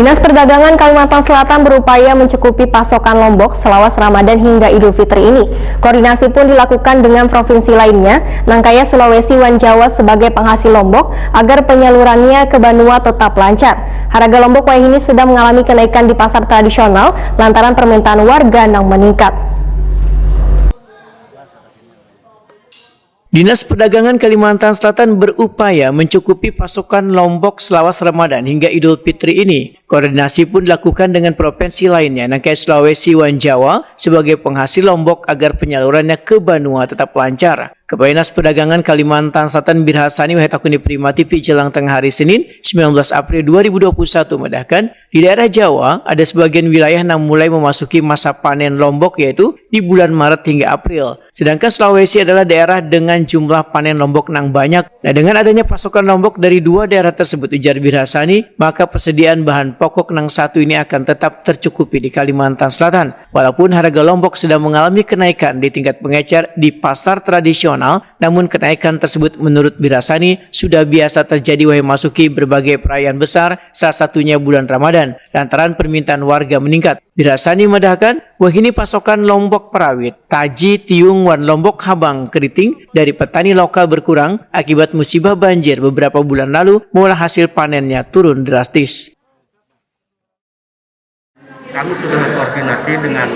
Dinas Perdagangan Kalimantan Selatan berupaya mencukupi pasokan Lombok selawas Ramadan hingga Idul Fitri ini. Koordinasi pun dilakukan dengan provinsi lainnya, Nangkaya, Sulawesi, Wan Jawa sebagai penghasil Lombok agar penyalurannya ke Banua tetap lancar. Harga Lombok wayah ini sedang mengalami kenaikan di pasar tradisional lantaran permintaan warga yang meningkat. Dinas Perdagangan Kalimantan Selatan berupaya mencukupi pasokan Lombok selawas Ramadan hingga Idul Fitri ini. Koordinasi pun dilakukan dengan provinsi lainnya, Nangkaya, Sulawesi, Wan Jawa sebagai penghasil Lombok agar penyalurannya ke Banua tetap lancar. Kepala Dinas Perdagangan Kalimantan Selatan Birhasani Wahetakuni Prima TV jelang tengah hari Senin 19 April 2021 mendahkan di daerah Jawa ada sebagian wilayah yang mulai memasuki masa panen Lombok yaitu di bulan Maret hingga April. Sedangkan Sulawesi adalah daerah dengan jumlah panen Lombok yang banyak. Nah, dengan adanya pasokan Lombok dari dua daerah tersebut, ujar Birhasani, maka persediaan bahan pokok yang satu ini akan tetap tercukupi di Kalimantan Selatan. Walaupun harga Lombok sedang mengalami kenaikan di tingkat pengecer di pasar tradisional, namun kenaikan tersebut menurut Birhasani sudah biasa terjadi wahai masuki berbagai perayaan besar, salah satunya bulan Ramadan, lantaran permintaan warga meningkat. Birhasani medahkan, wahini pasokan Lombok Perawit, Taji, Tiung, Wan Lombok, Habang, Keriting dari petani lokal berkurang akibat musibah banjir beberapa bulan lalu, mulai hasil panennya turun drastis. Kami sudah koordinasi dengan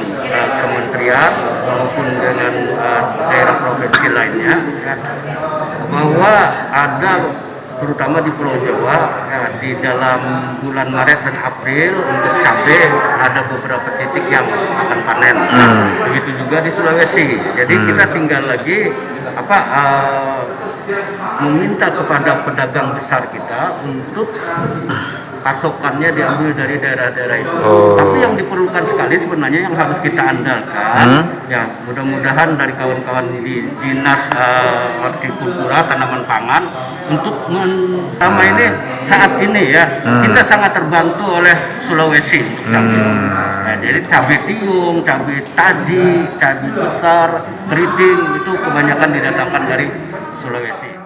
kementerian maupun dengan daerah provinsi lainnya bahwa ada terutama di Pulau Jawa di dalam bulan Maret dan April untuk cabai ada beberapa titik yang akan panen. Begitu juga di Sulawesi. Jadi kita tinggal lagi meminta kepada pedagang besar kita untuk pasokannya diambil dari daerah-daerah itu. Tapi yang diperlukan sekali sebenarnya yang harus kita andalkan, ya mudah-mudahan dari kawan-kawan di Dinas Hortikultura Tanaman Pangan untuk pertama ini saat ini ya kita sangat terbantu oleh Sulawesi. Nah, jadi cabai tiung, cabai taji, cabai besar, keriting itu kebanyakan didatangkan dari Sulawesi.